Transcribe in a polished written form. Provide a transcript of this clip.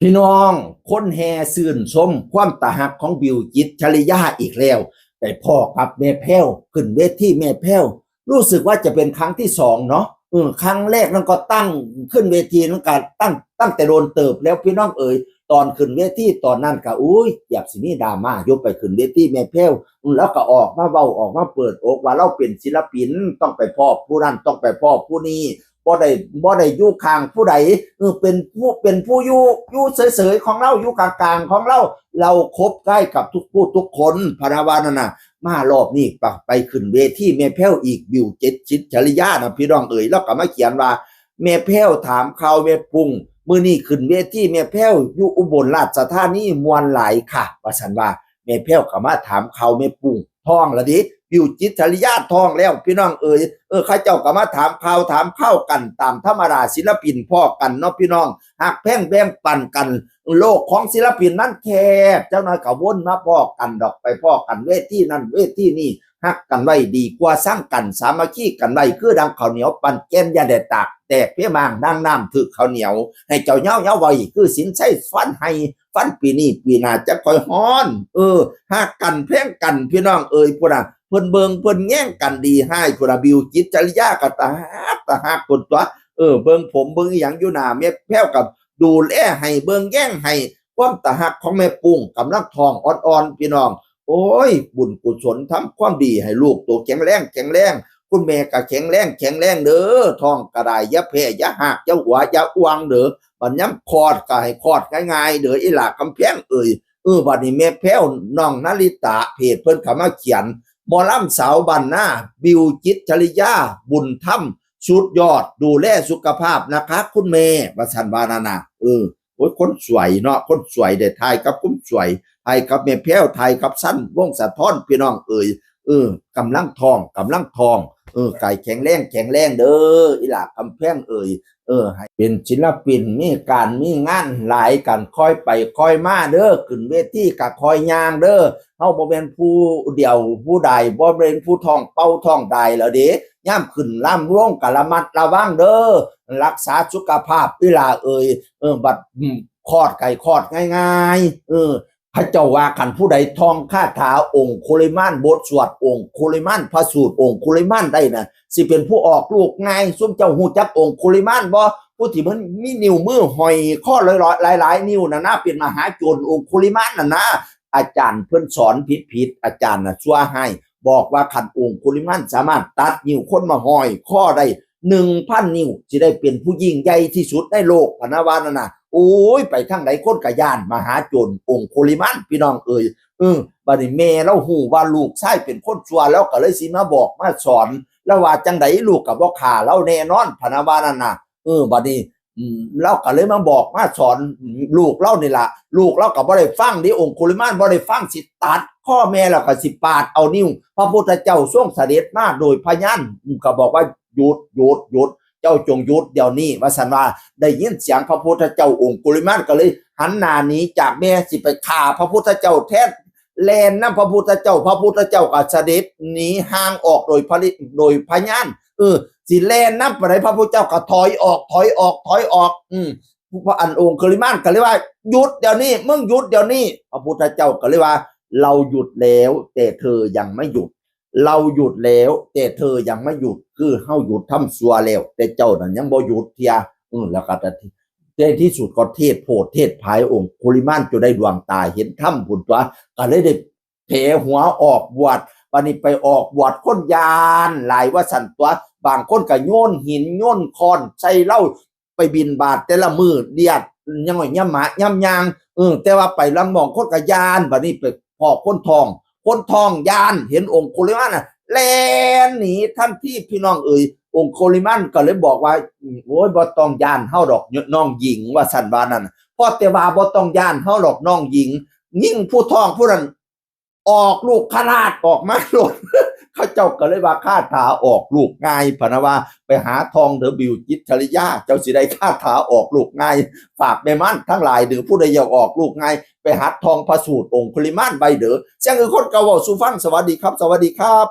พี่น้องคนแห่ซื่นชมความตาหักของบิวจิตรชลิยาอีกแล้วไปพ่อกับแม่แพ้วขึ้นเวทีแม่แพ้วรู้สึกว่าจะเป็นครั้งที่สองเนาะครั้งแรกนั่นก็ตั้งขึ้นเวทีนั่นก็ตั้งแต่โดนเติบแล้วพี่น้องเอ๋ยตอนขึ้นเวทีตอนนั้นก็อุ้ยอยากสินี่ดราม่ายกไปขึ้นเวทีแม่แพ้วแล้วก็ออกมาเว้าออกมาเปิดอกว่าเราเป็นศิลปินต้องไปพ่อผู้นั้นต้องไปพ่อผู้นี้บ่ได้อยู่ข้างผู้ใดเป็นผู้อยู่เฉยๆของเราอยู่กลางๆของเราคบใกล้กับทุกผู้ทุกคนพนาวานั่นน่ะมารอบนี้ไปขึ้นเวทีแม่แพ้วอีกบิวเจ็ดชิดจริยานะพี่น้องเอ๋ยแล้วก็มาเขียนว่าแม่แพ้วถามข่าวแม่ปุ้งมื้อนี้ขึ้นเวทีแม่แพ้วอยู่อุบลราชธานีมวลหลายค่ะว่าซั่นว่าแม่แพ้วก็มาถามข่าวแม่ปุ้งท้องละดิบิวจิตจริยาท้องแล้วพี่น้องเอ๋ยข้าเจ้าก็มาถามข่าวถามข้าวกันตามธรรมดาศิลปินพ่อกันเนาะพี่น้องหักแพ่งแบ่งปันกันโลกของศิลปินนั้นแคบเจ้าน้อยก็วนมาพ่อกันดอกไปพ่อกันเวทีนั้นเวทีนี้หักกันไว้ดีกว่าสร้างกันสามัคคีกันไว้คือดังข้าวเหนียวปั่นแก้นยาแดดตากแตกเพี้ยมางดังน้ำถึกข้าวเหนียวให้เจ้าเย้าไว้คือสินใช้ฟันให้ฟันปีนี้ปีหน้าจะคอยฮ้อนหักกันแพ่งกันพี่น้องเอ๋ยพุ่นน่ะเพิ่นเบิงเพิ่นแย่งกันดีให้พุ่นน่ะบิวจิตจริยาก็ตาหักพุ่นตัวเบิงผมเบิงอหยังอยู่หน้าแม่แพ้วกับดูแลให้เบิงแย่งให้ความตาหักของแม่ปุ้งกำลังท้องอ่อนๆพี่น้องโอ้ยบุญกุศลทำความดีให้ลูกตัวแข็งแรงคุณแม่ก็แข็งแรงเด้อท้องก็ได้อย่าแพ้อย่าหักอย่าหัวอย่าอ้วงเด้อบัดย้ำคลอดก็ให้คลอดง่ายๆเด้ออีหล่ากำแพงบัดนี้แม่แพ้วน้องนาริตะเพจเพิ่นเข้ามาเขียนหมอลำสาวบ้านนาบิวจิตรชลิยาบุญธรรมสุดยอดดูแลสุขภาพนะคะคุณแม่ว่าซั่นว่านั่นน่ะโอ้ยคนสวยเนาะคนสวยได้ทายกับคุณสวยทายกับแม่แพ้วทายกับสั้นวงสะท้อนพี่น้องกำลังทองไก่แข็งแรงเด้ออีหล่ากำแพงให้เป็นศิลปินมีการมีงานหลายกันค่อยไปค่อยมาเด้อขึ้นเวทีก็ค่อยย่างเด้อเฮาบ่แม่นผู้เดียวผู้ใดบ่แม่นผู้ท้องเป่าท้องใดแล้วเด้ย่ามขึ้นล่ำวงก็ระมัดระวังเด้อรักษาสุขภาพอีหล่าบัดคลอดไก่คลอดง่ายๆพระเจ้าว่าขันผู้ใดท่องคาถาองค์คุลิมานบทสวดองค์คุลิมานพระสูตรองค์คุลิมานได้นะสิเป็นผู้ออกลูกง่ายซุ่มเจ้าหูจักองค์คุลิมานบ่ผู้ที่มันมีนิ้วมือหอยข้อหลายนิ้วนะเป็นมหาโจรองค์คุลิมานนะอาจารย์เพิ่นสอนผิดอาจารย์น่ะชั่วให้บอกว่าขันองค์คุลิมานสามารถตัดนิ้วคนมาหอยข้อได้1,000 นิ้วจะได้เป็นผู้ยิ่งใหญ่ที่สุดในโลกพนาวานะ โอ้ยไปทางไหนคนกะย่านมหาโจรองค์โคลิมันพี่น้องบัดนี้แม่เราหูว่าลูกชายเป็นคนชั่วแล้วก็เลยสิมาบอกมาสอนแล้วว่าจังไดลูกก็บ่ฆ่าเราแน่นอนพะนะว่านั่นน่ะบัดนี้เราก็เลยมาบอกมาสอนลูกเรานี่ล่ะลูกเราก็บ่ได้ฟังดิองค์โคลิมันบ่ได้ฟังสิตัดพ่อแม่แล้วก็สิปาดเอานิ้วพระพุทธเจ้าทรงเสด็จมาโดยพยานก็บอกว่าหยุด เจ้าจงหยุดเดี๋ยวนี้ว่าสันว่าได้ยินเสียงพระพุทธเจ้าองค์กุลิมานก็เลยหันหน้าหนีจากแม่สิไปฆ่าพระพุทธเจ้าแท้แลนนำพระพุทธเจ้าก็เสด็จหนีห่างออกโดยพญานสิแลนนำไปไหนพระพุทธเจ้าก็ถอยออกพระอันองค์กุลิมานก็เลยว่าหยุดเดี๋ยวนี้มึงหยุดเดี๋ยวนี้พระพุทธเจ้าก็เลยว่าเราหยุดแล้วแต่เธอยังไม่หยุดเราหยุดแล้วแต่เธอยังไม่หยุดคือเฮาหยุดทำซัวแล้วแต่เจ้านั้นยังบ่หยุดเทียแล้วก็ในที่สุดก็เทศโพดเทศภายองค์คุลิมานจนได้ดวงตาเห็นถ้ำผุนตัวก็เลยได้เผหัวออกบวชบัดนี้ไปออกบวชคนยานหลายว่าสั่นตัวบางคนก็โยนหินโยนคอนใส่เหล้าไปบินบาตแต่ละมือเดียดยังไงย่ำหมาย่ำยางแต่ว่าไปลำมองคนก็ยานบัดนี้ไปพอคนทองยานเห็นองค์โคลิมันน่ะแลนหนีท่านที่พี่น้ององค์โคลิมันก็เลยบอกว่าโอ้ยบ่ต้องยานเฮาดอกน้องหญิงว่าสันว่านั่นพอแต่ว่าบ่ต้องยานเฮาดอกน้องหญิงยิ่งผู้ท้องผู้นั้นออกลูกขนาดออกมาโลดเขาเจ้าก็เลยว่าคาถาออกลูกง่ายพะนะว่าไปหาทองเดอบิวจิตชริยาเจ้าสิได้คาถาออกลูกง่ายฝากแม่มันทั้งหลายหรือผู้ใดอยากออกลูกง่ายไปหัดทองพระสูตรองค์คุลิมานใบเด้อเสียงคือคนเก่าเว้าสู่ฟังสวัสดีครับ